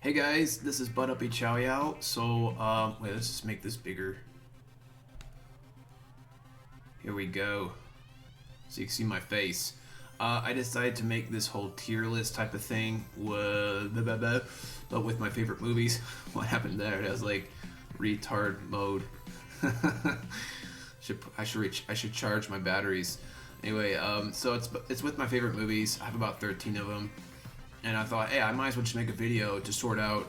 Hey guys, this is Bud Uppy Chow Yao. Wait, let's just make this bigger. Here we go. So you can see my face. I decided to make this whole tier list type of thing but with my favorite movies. What happened there? It was like retard mode. I should charge my batteries. Anyway, so it's with my favorite movies. I have about 13 of them. And I thought, hey, I might as well just make a video to sort out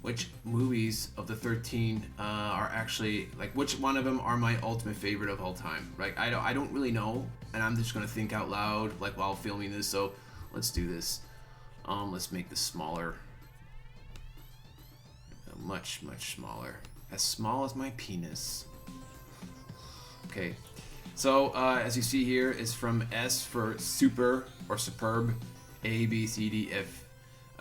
which movies of the 13 are actually, like, which one of them are my ultimate favorite of all time. Like, I don't really know, and I'm just gonna think out loud, like, while filming this. So let's do this. Let's make this smaller, much smaller, as small as my penis. Okay. So as you see here, it's from S for super or superb. A, B, C, D, F.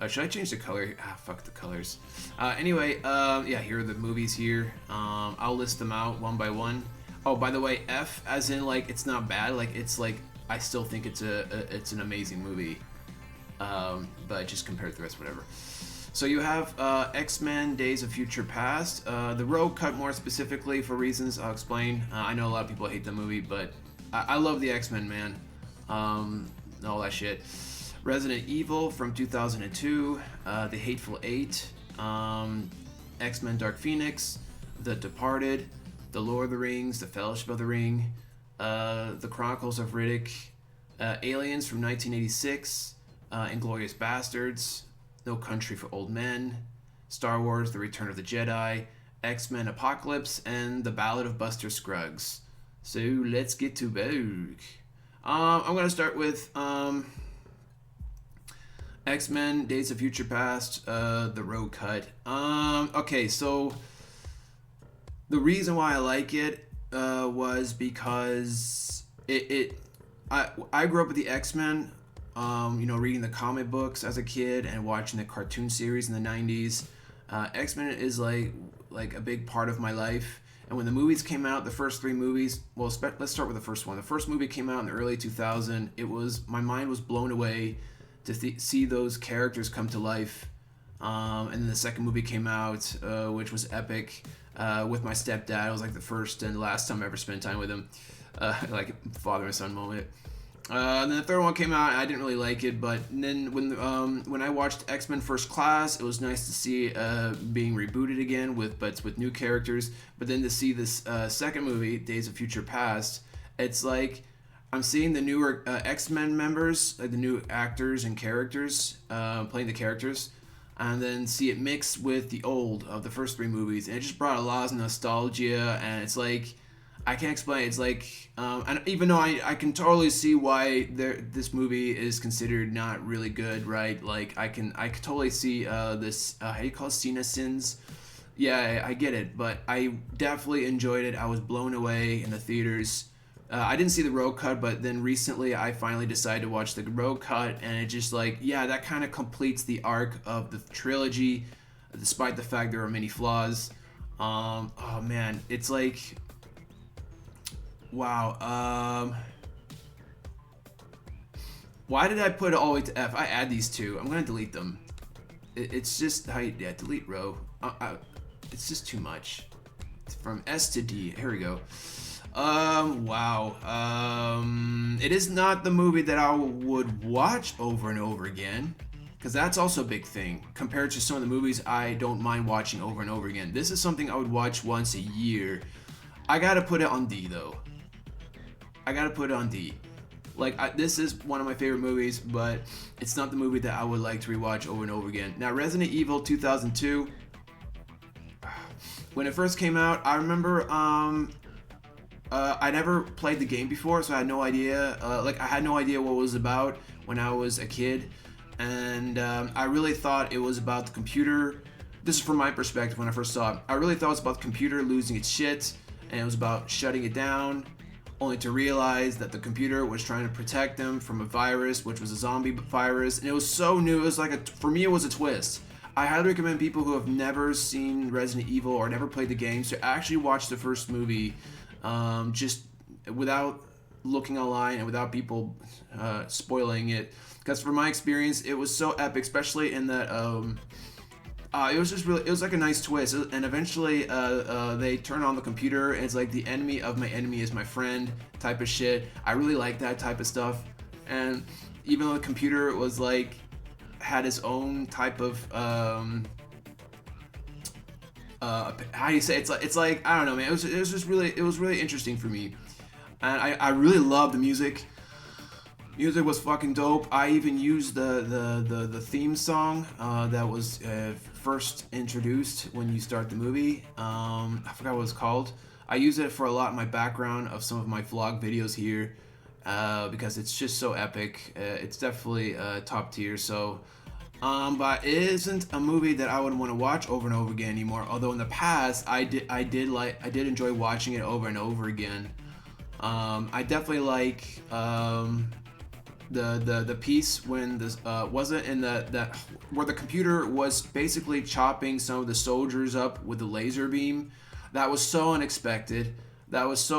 Should I change the color? Fuck the colors. Anyway, yeah, here are the movies here. I'll list them out one by one. Oh, by the way, F as in, like, it's not bad. Like, it's like, I still think it's it's an amazing movie. But just compared to the rest, whatever. So you have X-Men Days of Future Past. The Rogue Cut more specifically for reasons I'll explain. I know a lot of people hate the movie, but I love the X-Men, man. All that shit. Resident Evil from 2002, The Hateful Eight, X-Men Dark Phoenix, The Departed, The Lord of the Rings, The Fellowship of the Ring, The Chronicles of Riddick, Aliens from 1986, Inglourious Bastards, No Country for Old Men, Star Wars The Return of the Jedi, X-Men Apocalypse, and The Ballad of Buster Scruggs. So let's get to Vogue. I'm going to start with X-Men Days of Future Past, the Rogue Cut. Okay, so the reason why I like it was because I grew up with the X-Men, reading the comic books as a kid and watching the cartoon series in the 90s. X-Men is like a big part of my life. And when the movies came out, the first three movies, well, let's start with the first one. The first movie came out in the early 2000s. My mind was blown away to see those characters come to life. And then the second movie came out, which was epic, with my stepdad. It was like the first and last time I ever spent time with him, like father and son moment. And then the third one came out, and I didn't really like it. But then when I watched X-Men First Class, it was nice to see being rebooted again with new characters. But then to see this second movie, Days of Future Past, it's like I'm seeing the newer X-Men members, like the new actors and characters playing the characters, and then see it mixed with the old of the first three movies, and it just brought a lot of nostalgia. And it's like, I can't explain. It's like, and even though I can totally see why this movie is considered not really good, right? Like I can totally see this how do you call it, CinaSins? Yeah, I get it, but I definitely enjoyed it. I was blown away in the theaters. I didn't see the Rogue Cut, but then recently I finally decided to watch the Rogue Cut, and it just, like, yeah, that kind of completes the arc of the trilogy, despite the fact there are many flaws. Oh man, it's like, wow. Why did I put it all the way to F? I add these two. I'm gonna delete them. It's just delete row. It's just too much. It's from S to D. Here we go. Wow. It is not the movie that I would watch over and over again, because that's also a big thing. Compared to some of the movies I don't mind watching over and over again, this is something I would watch once a year. I gotta put it on D, though. I gotta put it on D. Like, this is one of my favorite movies, but it's not the movie that I would like to rewatch over and over again. Now, Resident Evil 2002, when it first came out, I remember, I never played the game before, so I had no idea. I had no idea what it was about when I was a kid, and I really thought it was about the computer. This is from my perspective when I first saw it. I really thought it was about the computer losing its shit, and it was about shutting it down, only to realize that the computer was trying to protect them from a virus, which was a zombie virus, and it was so new. It was like for me, it was a twist. I highly recommend people who have never seen Resident Evil or never played the games to actually watch the first movie. Just without looking online and without people spoiling it, because from my experience it was so epic, especially in that It was just really, it was like a nice twist, and eventually, they turn on the computer, and it's like the enemy of my enemy is my friend type of shit. I really like that type of stuff, and even though the computer was like had its own type of how do you say, it's like I don't know, man. It was just really, it was really interesting for me, and I really love the music. Music was fucking dope. I even used the theme song that was first introduced when you start the movie. I forgot what it's called. I use it for a lot in my background of some of my vlog videos here because it's just so epic. It's definitely top tier. So, but it isn't a movie that I would want to watch over and over again anymore. Although in the past, I did enjoy watching it over and over again. I definitely like the piece when this wasn't in the that where the computer was basically chopping some of the soldiers up with the laser beam. That was so unexpected. That was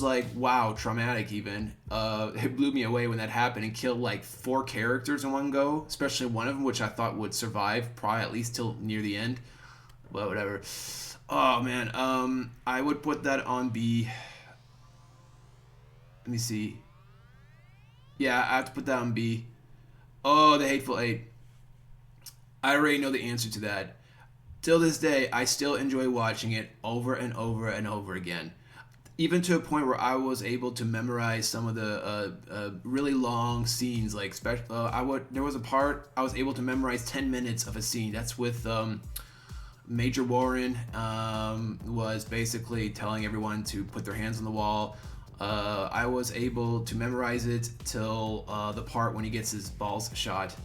like wow, traumatic even. It blew me away when that happened and killed like 4 characters in one go, especially one of them which I thought would survive probably at least till near the end. But whatever. Oh man, I would put that on B. Let me see. Yeah, I have to put that on B. Oh, The Hateful Eight. I already know the answer to that. Till this day, I still enjoy watching it over and over and over again. Even to a point where I was able to memorize some of the really long scenes. Like, there was a part I was able to memorize 10 minutes of a scene. That's with Major Warren was basically telling everyone to put their hands on the wall. I was able to memorize it till the part when he gets his balls shot.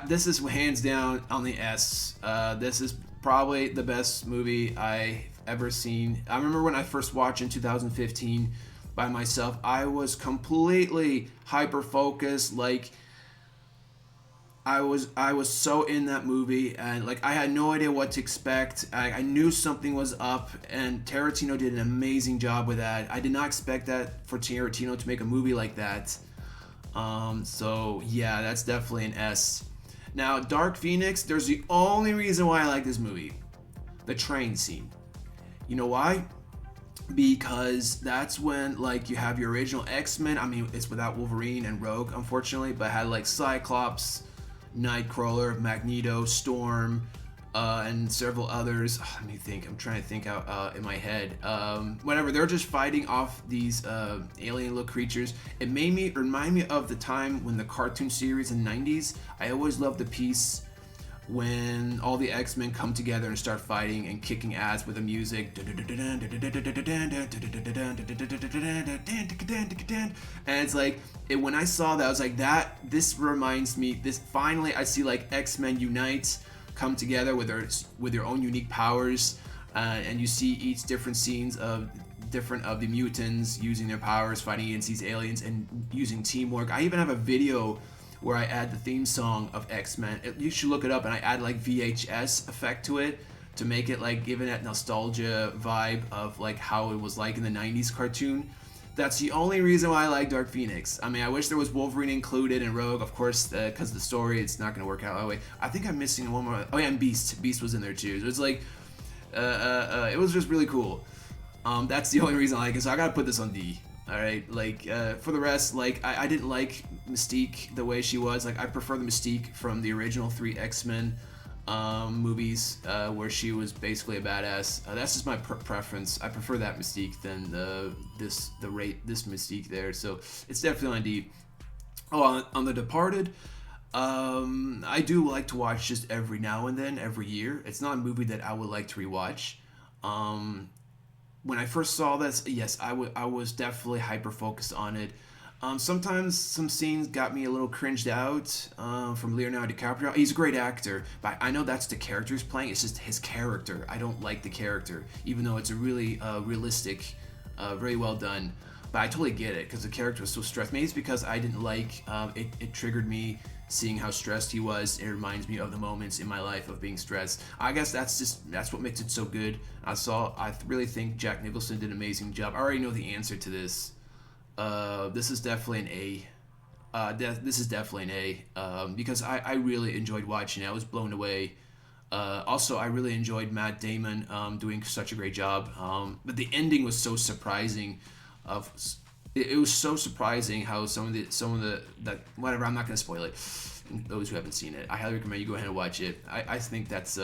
This is hands down on the S. This is probably the best movie I've ever seen. I remember when I first watched in 2015 by myself, I was completely hyper focused. Like I was so in that movie, and like I had no idea what to expect. I knew something was up, and Tarantino did an amazing job with that. I did not expect that for Tarantino to make a movie like that. So yeah, that's definitely an S. Now, Dark Phoenix, there's the only reason why I like this movie. The train scene. You know why? Because that's when like you have your original X-Men. I mean, it's without Wolverine and Rogue, unfortunately, but had like Cyclops, Nightcrawler, Magneto, Storm, and several others. Let me think. I'm trying to think out in my head. Whatever. They're just fighting off these alien-look creatures. It made me remind me of the time when the cartoon series in the 90s. I always loved the piece when all the X-Men come together and start fighting and kicking ass with the music. And it's like, when I saw that, I was like, this reminds me, this finally I see like X-Men unite, come together with their own unique powers, and you see each different scenes of different of the mutants using their powers, fighting against these aliens and using teamwork. I even have a video where I add the theme song of X-Men. You should look it up, and I add like VHS effect to it to make it like give it that nostalgia vibe of like how it was like in the 90s cartoon. That's the only reason why I like Dark Phoenix. I mean, I wish there was Wolverine included and Rogue, of course, because of the story, it's not going to work out that way. I think I'm missing one more. Oh yeah, and Beast. Beast was in there too. So it's like, it was just really cool. That's the only reason I like it. So I gotta put this on D. All right, like for the rest, like I didn't like Mystique the way she was. Like I prefer the Mystique from the original 3 X-Men movies where she was basically a badass. That's just my preference. I prefer that Mystique than this Mystique there. So it's definitely on D. Oh, on The Departed, I do like to watch just every now and then, every year. It's not a movie that I would like to rewatch. When I first saw this, yes, I was definitely hyper focused on it. Sometimes some scenes got me a little cringed out from Leonardo DiCaprio. He's a great actor, but I know that's the character he's playing. It's just his character. I don't like the character, even though it's a really realistic, very well done. But I totally get it because the character was so stressed. Maybe it's because I didn't like it triggered me seeing how stressed he was. It reminds me of the moments in my life of being stressed. I guess that's what makes it so good. I really think Jack Nicholson did an amazing job. I already know the answer to this. This is definitely an A. this is definitely an A, because I really enjoyed watching it. I was blown away. Also, I really enjoyed Matt Damon doing such a great job. But the ending was so surprising. Of it was so surprising how some of the that whatever. I'm not gonna spoil it. Those who haven't seen it, I highly recommend you go ahead and watch it. I think that's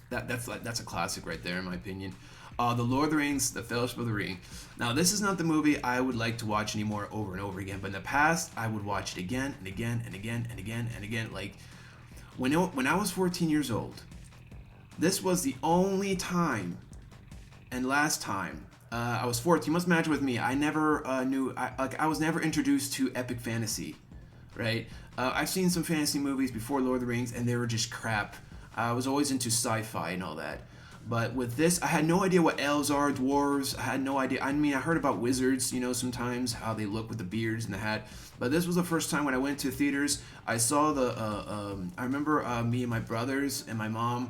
that's a classic right there in my opinion. The Lord of the Rings, The Fellowship of the Ring. Now, this is not the movie I would like to watch anymore over and over again, but in the past, I would watch it again and again and again and again and again. Like, when I was 14 years old, this was the only time and last time I was 14. You must imagine with me, I never I was never introduced to epic fantasy, right? I've seen some fantasy movies before Lord of the Rings, and they were just crap. I was always into sci-fi and all that. But with this, I had no idea what elves are, dwarves. I had no idea. I mean, I heard about wizards, sometimes how they look with the beards and the hat. But this was the first time when I went to theaters. I saw I remember me and my brothers and my mom,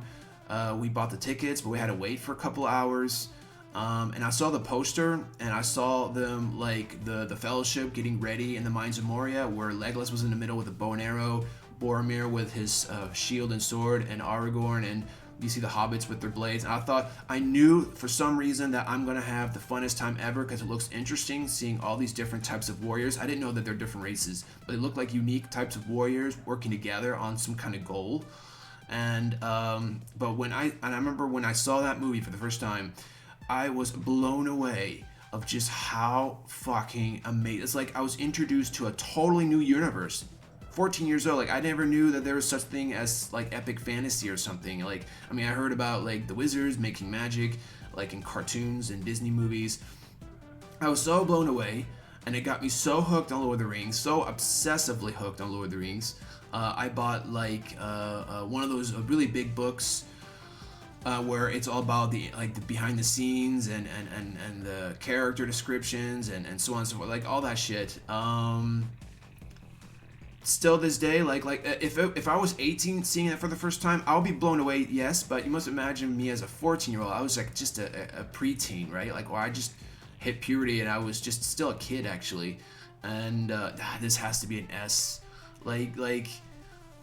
we bought the tickets, but we had to wait for a couple hours. And I saw the poster, and I saw them, like, the Fellowship getting ready in the Mines of Moria, where Legolas was in the middle with a bow and arrow, Boromir with his shield and sword, and Aragorn, and you see the hobbits with their blades. And I knew for some reason that I'm going to have the funnest time ever because it looks interesting seeing all these different types of warriors. I didn't know that they're different races, but they look like unique types of warriors working together on some kind of goal. And but I remember when I saw that movie for the first time, I was blown away of just how fucking amazing. It's like I was introduced to a totally new universe. 14 years old, like I never knew that there was such thing as like epic fantasy or something. Like, I mean, I heard about like the wizards making magic, like in cartoons and Disney movies. I was so blown away, and it got me so hooked on Lord of the Rings, so obsessively hooked on Lord of the Rings. I bought like one of those really big books where it's all about the behind the scenes and the character descriptions and so on and so forth, like all that shit. Still this day, like if I was 18 seeing it for the first time, I'll be blown away, yes, but you must imagine me as a 14-year-old. I was like just a preteen, right? Like, well, I just hit puberty and I was just still a kid actually, and this has to be an S.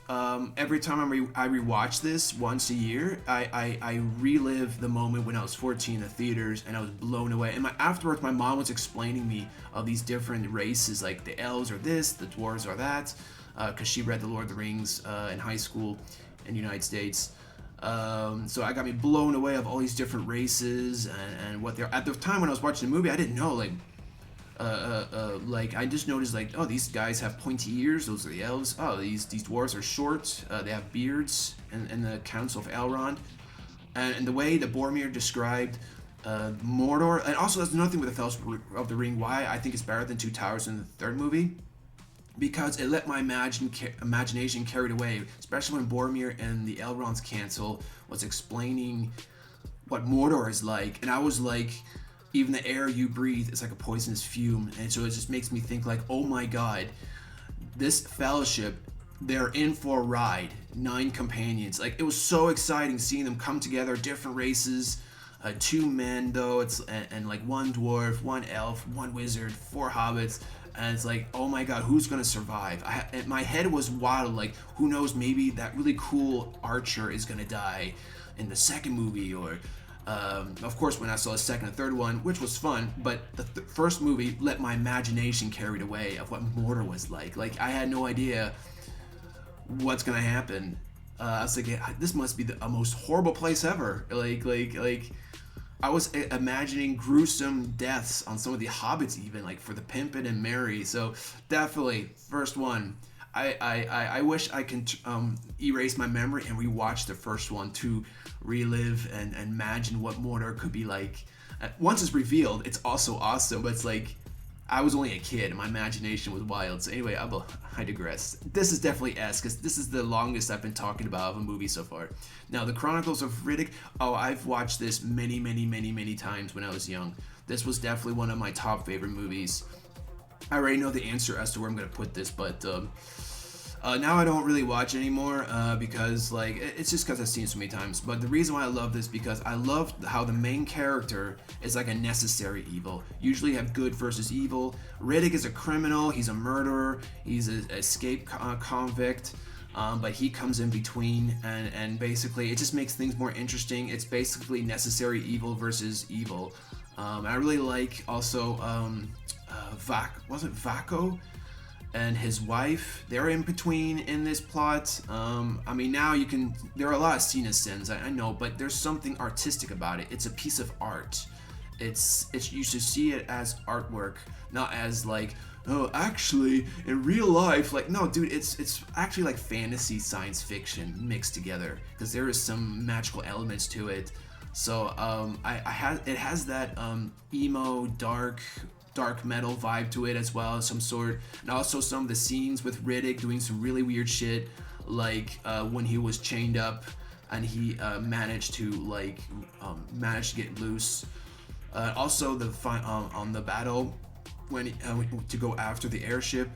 Every time I rewatch this once a year, I relive the moment when I was 14 in the theaters and I was blown away. And afterwards, my mom was explaining me of these different races, like the elves are this, the dwarves are that, because she read The Lord of the Rings in high school in the United States. So I got me blown away of all these different races and what they're. At the time when I was watching the movie, I didn't know, I just noticed, like, oh, these guys have pointy ears, those are the elves. Oh, these dwarves are short, they have beards, and the Council of Elrond. And the way that Boromir described Mordor, and also that's another thing with the Fellowship of the Ring, why I think it's better than Two Towers in the third movie, because it let my imagination carried away, especially when Boromir and the Elrond's Council was explaining what Mordor is like, and I was like, even the air you breathe is like a poisonous fume. And so it just makes me think like, oh my God, this fellowship, they're in for a ride. 9 companions. Like, it was so exciting seeing them come together, different races, 2 men though, and like 1 dwarf, 1 elf, 1 wizard, 4 hobbits. And it's like, oh my God, who's gonna survive? My head was wild, like, who knows, maybe that really cool archer is gonna die in the second movie, or of course, when I saw the second and third one, which was fun, but the first movie let my imagination carried away of what Mordor was like. Like, I had no idea what's gonna happen. I was like, yeah, this must be the most horrible place ever. Like, I was imagining gruesome deaths on some of the hobbits, even like for the Pippin and Merry. So definitely, first one. I wish I can erase my memory and rewatch the first one to relive and imagine what Mordor could be like. Once it's revealed, it's also awesome, but it's like, I was only a kid and my imagination was wild. So anyway, I digress. This is definitely S, because this is the longest I've been talking about of a movie so far. Now, The Chronicles of Riddick, I've watched this many, many, many, many times when I was young. This was definitely one of my top favorite movies. I already know the answer as to where I'm going to put this, but Now I don't really watch anymore because like it's just because I've seen it so many times. But the reason why I love this because I love how the main character is like a necessary evil. Usually you have good versus evil. Riddick is a criminal. He's a murderer. He's an escape convict. But he comes in between, and basically it just makes things more interesting. It's basically necessary evil versus evil. I really like also Vaco and his wife. They're in between in this plot. I mean, now you can. There are a lot of Cena sins, I know, but there's something artistic about it. It's a piece of art. It's you should see it as artwork, not as like, oh, actually in real life. Like, no, dude, it's actually like fantasy science fiction mixed together because there is some magical elements to it. So it has that emo dark metal vibe to it as well, some sort, and also some of the scenes with Riddick doing some really weird shit, like when he was chained up and he managed to get loose. Also the on the battle when to go after the airship,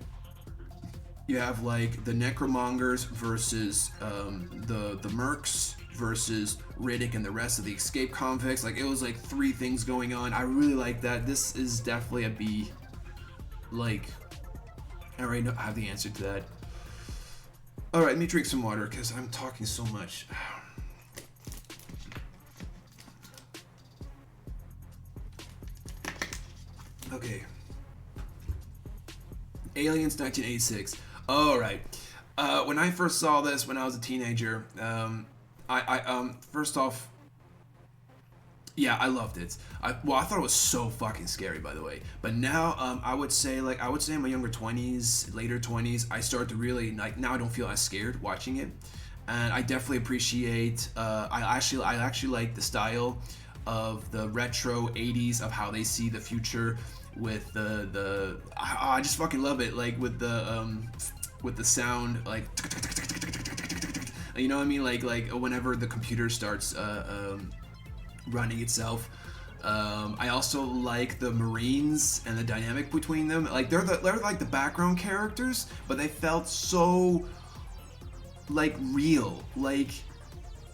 you have like the Necromongers versus the Mercs versus Riddick and the rest of the escape convicts. Like, it was like three things going on. I really like that. This is definitely a B. Like, I already know I have the answer to that. All right, let me drink some water because I'm talking so much. Okay. Aliens 1986. All right. When I first saw this when I was a teenager, I first off, yeah, I loved it. I thought it was so fucking scary, by the way. But now, I would say in my younger 20s, later 20s, I started to really like. Now I don't feel as scared watching it, and I definitely appreciate. I actually like the style of the retro 80s of how they see the future with the. I just fucking love it. Like with the sound, like. You know what I mean? Like whenever the computer starts running itself. I also like the Marines and the dynamic between them. Like they're like the background characters, but they felt so like real. Like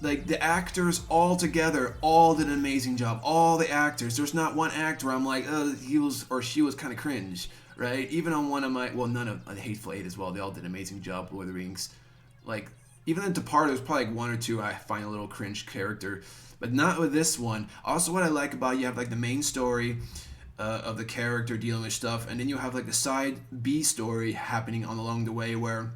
the actors all together all did an amazing job. All the actors. There's not one actor I'm like, he was or she was kind of cringe, right? Even on one of my none of the Hateful Eight as well. They all did an amazing job. Lord of the Rings, like. Even in Departed, there's probably like one or two I find a little cringe character, but not with this one. Also, what I like about it, you have like the main story of the character dealing with stuff, and then you have like the side B story happening on along the way where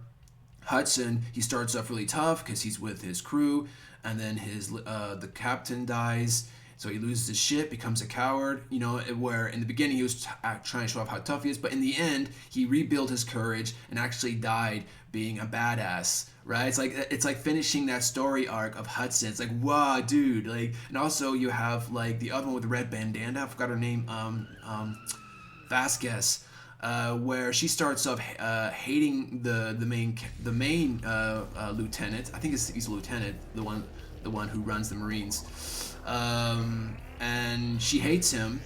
Hudson, he starts off really tough because he's with his crew, and then the captain dies. So he loses his shit, becomes a coward, you know, where in the beginning he was trying to show off how tough he is, but in the end, he rebuilt his courage and actually died being a badass, right? It's like finishing that story arc of Hudson. It's like, wow, dude. Like, and also you have like the other one with the red bandana, I forgot her name, Vasquez, where she starts off hating the main lieutenant. I think he's a lieutenant, the one who runs the Marines. And she hates him,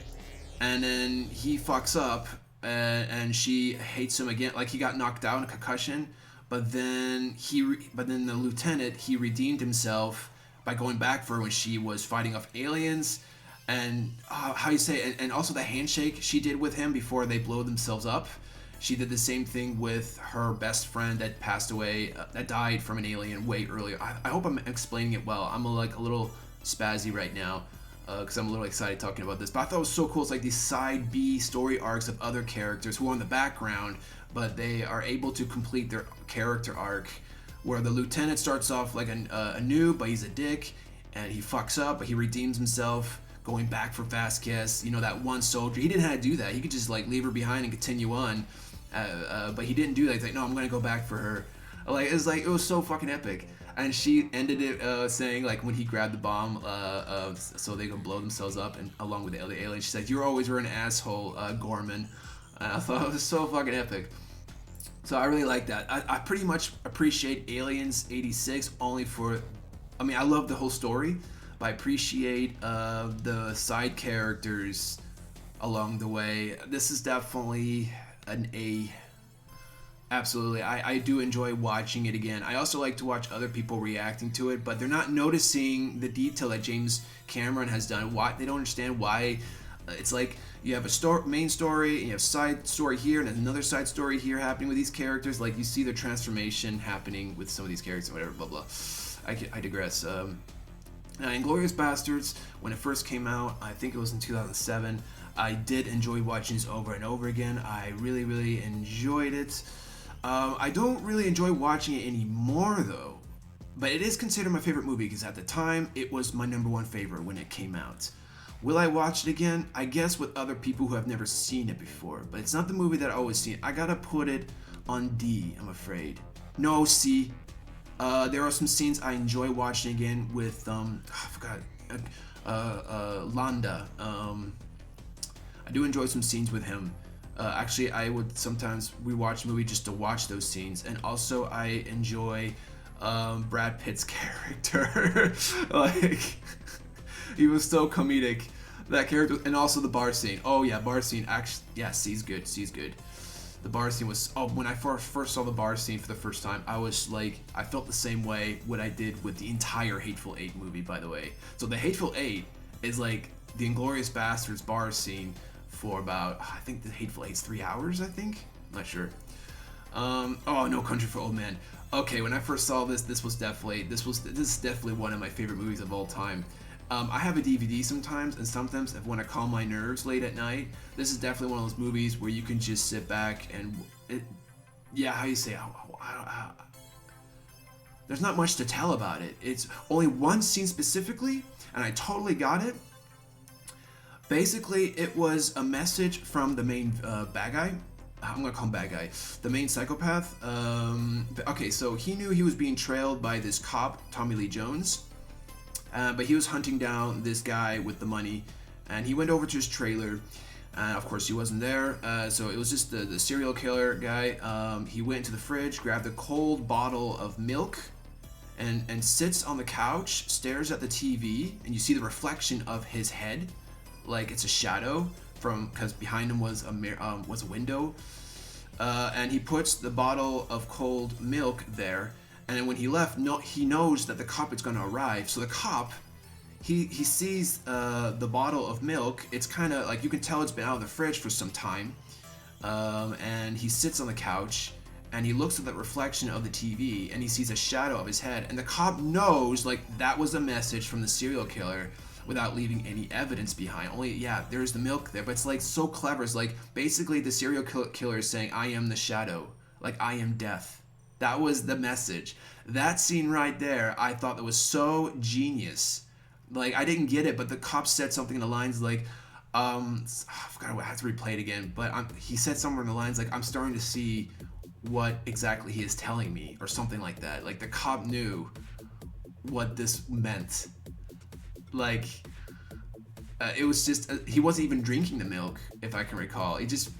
and then he fucks up, and she hates him again. Like he got knocked out in a concussion, but then the lieutenant, he redeemed himself by going back for her when she was fighting off aliens, and how you say, and also the handshake she did with him before they blow themselves up. She did the same thing with her best friend that passed away, that died from an alien way earlier. I hope I'm explaining it well. I'm a little spazzy right now because I'm a little excited talking about this, but I thought it was so cool. It's like these side B story arcs of other characters who are in the background, but they are able to complete their character arc, where the lieutenant starts off like a noob, but he's a dick and he fucks up, but he redeems himself going back for Vasquez, you know, that one soldier. He didn't have to do that. He could just like leave her behind and continue on, but he didn't do that. He's like, no, I'm gonna go back for her. Like it was so fucking epic. And she ended it saying, like, when he grabbed the bomb so they could blow themselves up, and along with the other aliens, she said, "You always were an asshole, Gorman." And I thought it was so fucking epic. So I really like that. I pretty much appreciate Aliens 86 only for, I mean, I love the whole story, but I appreciate the side characters along the way. This is definitely an A. Absolutely. I do enjoy watching it again. I also like to watch other people reacting to it, but they're not noticing the detail that James Cameron has done. Why they don't understand why it's like you have a main story and you have side story here and another side story here happening with these characters. Like you see the transformation happening with some of these characters and whatever, blah blah. I digress. Inglourious Bastards, when it first came out, I think it was in 2007. I did enjoy watching this over and over again. I really, really enjoyed it. I don't really enjoy watching it anymore though, but it is considered my favorite movie because at the time it was my number one favorite when it came out. Will I watch it again? I guess with other people who have never seen it before, but it's not the movie that I always see. I gotta put it on D, I'm afraid. No, C. There are some scenes I enjoy watching again with I forgot Landa. I do enjoy some scenes with him. Actually, I would sometimes rewatch a movie just to watch those scenes, and also I enjoy Brad Pitt's character. Like he was so comedic, that character, and also the bar scene. Oh yeah, bar scene. Actually, yeah, C's good. C's good. The bar scene was. Oh, when I first saw the bar scene for the first time, I was like, I felt the same way what I did with the entire Hateful Eight movie. By the way, so the Hateful Eight is like the Inglourious Bastards bar scene for about, I think the Hateful Eight's 3 hours. I think. I'm not sure. Oh, No Country for Old Men. Okay, when I first saw this, this is definitely one of my favorite movies of all time. I have a DVD sometimes, and sometimes if when I calm my nerves late at night, this is definitely one of those movies where you can just sit back and, how you say, there's not much to tell about it. It's only one scene specifically, and I totally got it. Basically, it was a message from the main bad guy. I'm gonna call him bad guy. The main psychopath. Okay, so he knew he was being trailed by this cop, Tommy Lee Jones. But he was hunting down this guy with the money, and he went over to his trailer, and of course he wasn't there, so it was just the serial killer guy. He went into the fridge, grabbed a cold bottle of milk, and sits on the couch, stares at the TV, and you see the reflection of his head, like it's a shadow because behind him was a window, and he puts the bottle of cold milk there. And then when he left, he knows that the cop is going to arrive. So the cop, he sees the bottle of milk. It's kind of like you can tell it's been out of the fridge for some time. And he sits on the couch and he looks at the reflection of the TV and he sees a shadow of his head. And the cop knows like that was a message from the serial killer without leaving any evidence behind. Only, yeah, there's the milk there. But it's like so clever. It's like basically the serial killer is saying, I am the shadow. Like I am death. That was the message. That scene right there, I thought that was so genius. Like, I didn't get it, but the cop said something in the lines like, I forgot, I had to replay it again, but he said somewhere in the lines like, I'm starting to see what exactly he is telling me, or something like that. Like, the cop knew what this meant. Like, it was just, he wasn't even drinking the milk, if I can recall. He just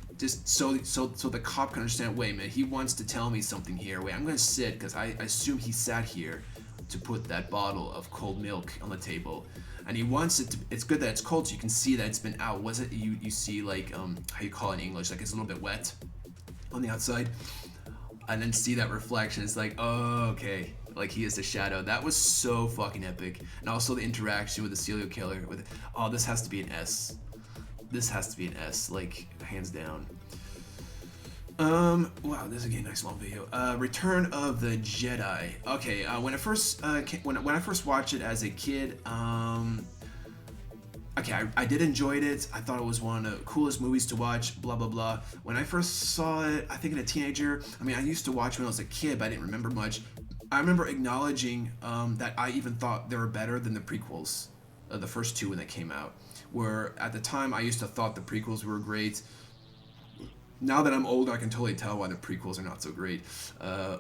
so the cop can understand, wait a minute, he wants to tell me something here. Wait, I'm going to sit, because I assume he sat here to put that bottle of cold milk on the table. And he wants it to, it's good that it's cold so you can see that it's been out. Was it, you see like, how you call it in English, like it's a little bit wet on the outside. And then see that reflection, it's like, oh, okay. Like he is the shadow. That was so fucking epic. And also the interaction with the serial killer. Oh, this has to be an S. This has to be an S, like hands down. Wow, this is again a nice long video. Return of the Jedi. Okay, when I first when I first watched it as a kid, okay, I did enjoy it. I thought it was one of the coolest movies to watch. Blah blah blah. When I first saw it, I think in a teenager. I mean, I used to watch when I was a kid, but I didn't remember much. I remember acknowledging that I even thought they were better than the prequels, the first two when they came out. Where at the time I used to thought the prequels were great. Now that I'm older, I can totally tell why the prequels are not so great.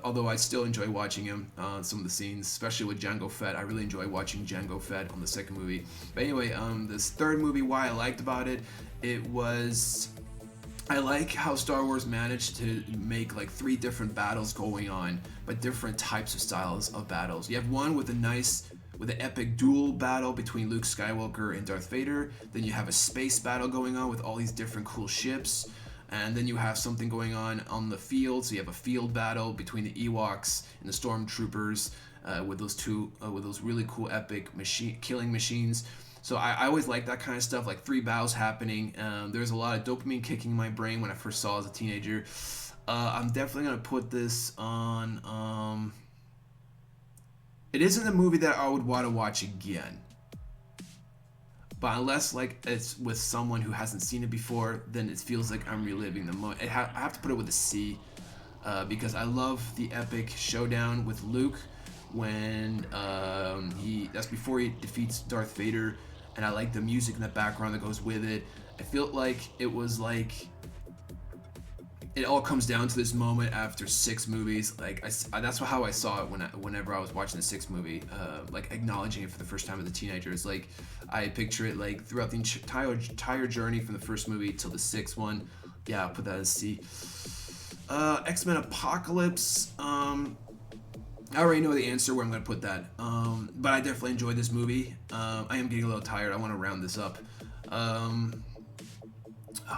Although I still enjoy watching them, some of the scenes, especially with Jango Fett. I really enjoy watching Jango Fett on the second movie. But anyway, this third movie, why I liked about it, I like how Star Wars managed to make like 3 different battles going on, but different types of styles of battles. You have one with an epic duel battle between Luke Skywalker and Darth Vader. Then you have a space battle going on with all these different cool ships. and then you have something going on the field. So you have a field battle between the Ewoks and the Stormtroopers with those really cool epic killing machines. So I always like that kind of stuff, like three battles happening. There's a lot of dopamine kicking in my brain when I first saw it as a teenager. I'm definitely gonna put this on. It isn't a movie that I would want to watch again. But unless like it's with someone who hasn't seen it before, then it feels like I'm reliving the moment. I have to put it with a C, because I love the epic showdown with Luke when that's before he defeats Darth Vader, and I like the music in the background that goes with it. I feel like it was like it all comes down to this moment after 6 movies. Like that's how I saw it whenever I was watching the 6th movie, like acknowledging it for the first time as a teenager. It's like I picture it like throughout the entire journey from the first movie till the 6th one. Yeah, I'll put that as C. X-Men Apocalypse. I already know the answer where I'm going to put that, but I definitely enjoyed this movie. I am getting a little tired. I want to round this up.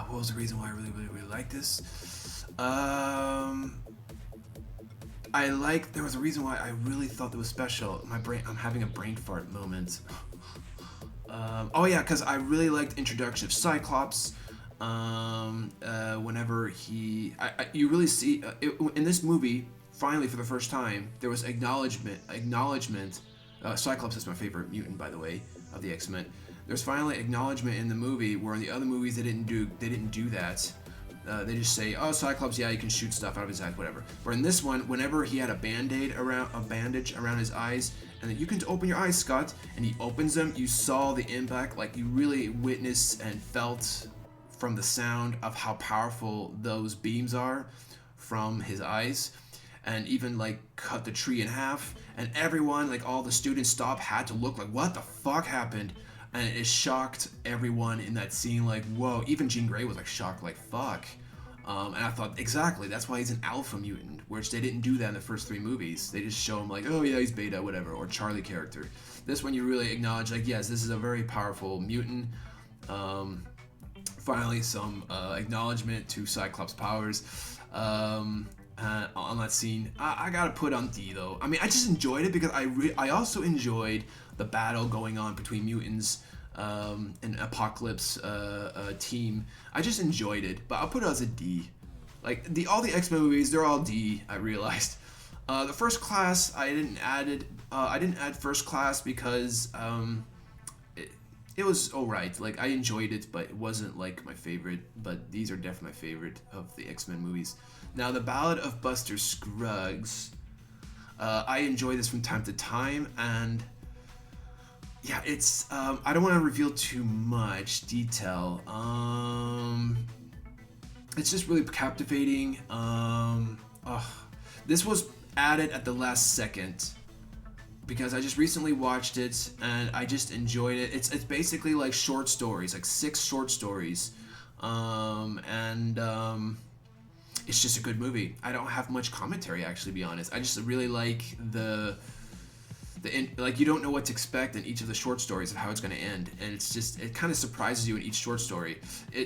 What was the reason why I really, really, really like this? There was a reason why I really thought that was special. I'm having a brain fart moment. Because I really liked the introduction of Cyclops. Whenever you really see in this movie, finally for the first time, there was acknowledgement. Cyclops is my favorite mutant, by the way, of the X-Men. There's finally acknowledgement in the movie, where in the other movies they didn't do that. They just say, "Oh, Cyclops, yeah, he can shoot stuff out of his eyes, whatever." But in this one, whenever he had a bandage around his eyes, and then you can open your eyes, Scott, and he opens them, you saw the impact, like you really witnessed and felt from the sound of how powerful those beams are from his eyes, and even like cut the tree in half, and everyone, like all the students had to look like, what the fuck happened? And it shocked everyone in that scene, like, whoa. Even Jean Grey was like shocked, like, fuck. And I thought, exactly, that's why he's an alpha mutant, which they didn't do that in the first 3 movies. They just show him like, oh yeah, he's beta, whatever, or Charlie character. This one you really acknowledge, like, yes, this is a very powerful mutant. Finally, some acknowledgement to Cyclops' powers. On that scene, I gotta put on D though. I mean, I just enjoyed it because I also enjoyed the battle going on between mutants and Apocalypse team. I just enjoyed it, but I'll put it as a D. Like all the X-Men movies, they're all D. I realized. The First Class, I didn't add First Class because it was alright. Like I enjoyed it, but it wasn't like my favorite. But these are definitely my favorite of the X-Men movies. Now, The Ballad of Buster Scruggs. I enjoy this from time to time, and yeah, it's I don't want to reveal too much detail. It's just really captivating. This was added at the last second because I just recently watched it and I just enjoyed it. It's basically like short stories, like 6 short stories, it's just a good movie. I don't have much commentary, actually, to be honest. I just really like like you don't know what to expect in each of the short stories of how it's going to end, and it kind of surprises you in each short story.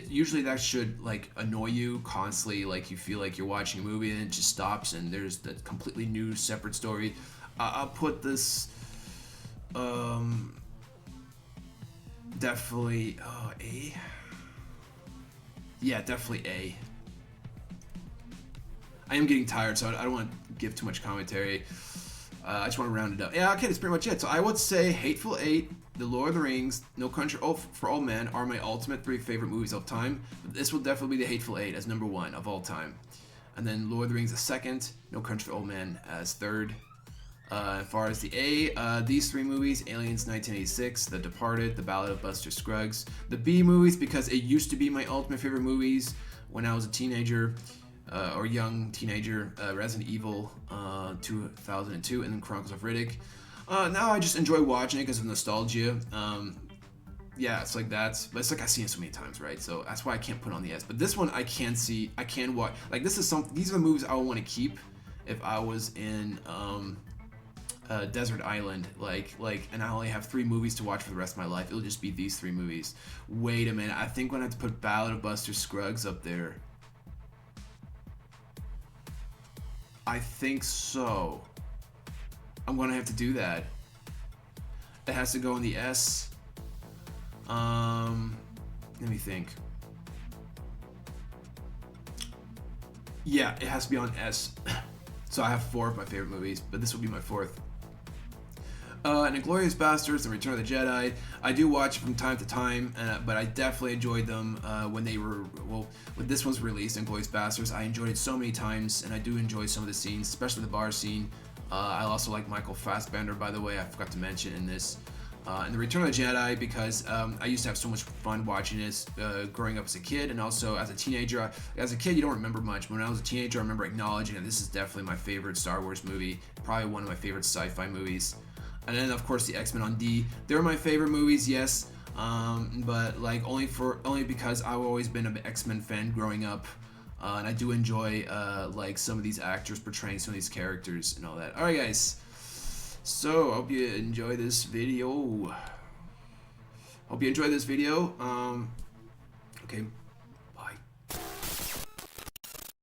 Usually that should like annoy you constantly, like you feel like you're watching a movie and it just stops and there's the completely new separate story. I'll put this definitely A. Yeah, definitely A. I am getting tired, so I don't want to give too much commentary. I just want to round it up. Yeah, okay, that's pretty much it. So I would say Hateful Eight, The Lord of the Rings, No Country for Old Men are my ultimate 3 favorite movies of time. But this will definitely be The Hateful Eight as number 1 of all time. And then Lord of the Rings as second, No Country for Old Men as third. As far as the A, these 3 movies, Aliens 1986, The Departed, The Ballad of Buster Scruggs. The B movies, because it used to be my ultimate favorite movies when I was a teenager. Or young teenager, Resident Evil 2002, and then Chronicles of Riddick. Now I just enjoy watching it because of nostalgia. Yeah, it's like that. But it's like I've seen it so many times, right? So that's why I can't put on the S. But this one I can see, I can watch. Like these are the movies I would want to keep if I was in Desert Island. And I only have 3 movies to watch for the rest of my life. It'll just be these 3 movies. Wait a minute, I think I'm gonna have to put Ballad of Buster Scruggs up there. I think so. I'm gonna have to do that. It has to go in the S. Let me think. Yeah, it has to be on S. So I have 4 of my favorite movies, but this will be my 4th. And Inglourious Basterds and Return of the Jedi, I do watch from time to time, but I definitely enjoyed them when they were, well, when this was released, Inglourious Basterds. I enjoyed it so many times, and I do enjoy some of the scenes, especially the bar scene. I also like Michael Fassbender, by the way, I forgot to mention in this. And the Return of the Jedi, because I used to have so much fun watching this growing up as a kid, and also as a teenager. As a kid, you don't remember much, but when I was a teenager, I remember acknowledging that this is definitely my favorite Star Wars movie, probably one of my favorite sci-fi movies. And then of course the X-Men on D. They're my favorite movies, yes, but like only because I've always been an X-Men fan growing up, and I do enjoy like some of these actors portraying some of these characters and all that. All right, guys. So, hope you enjoy this video. Okay.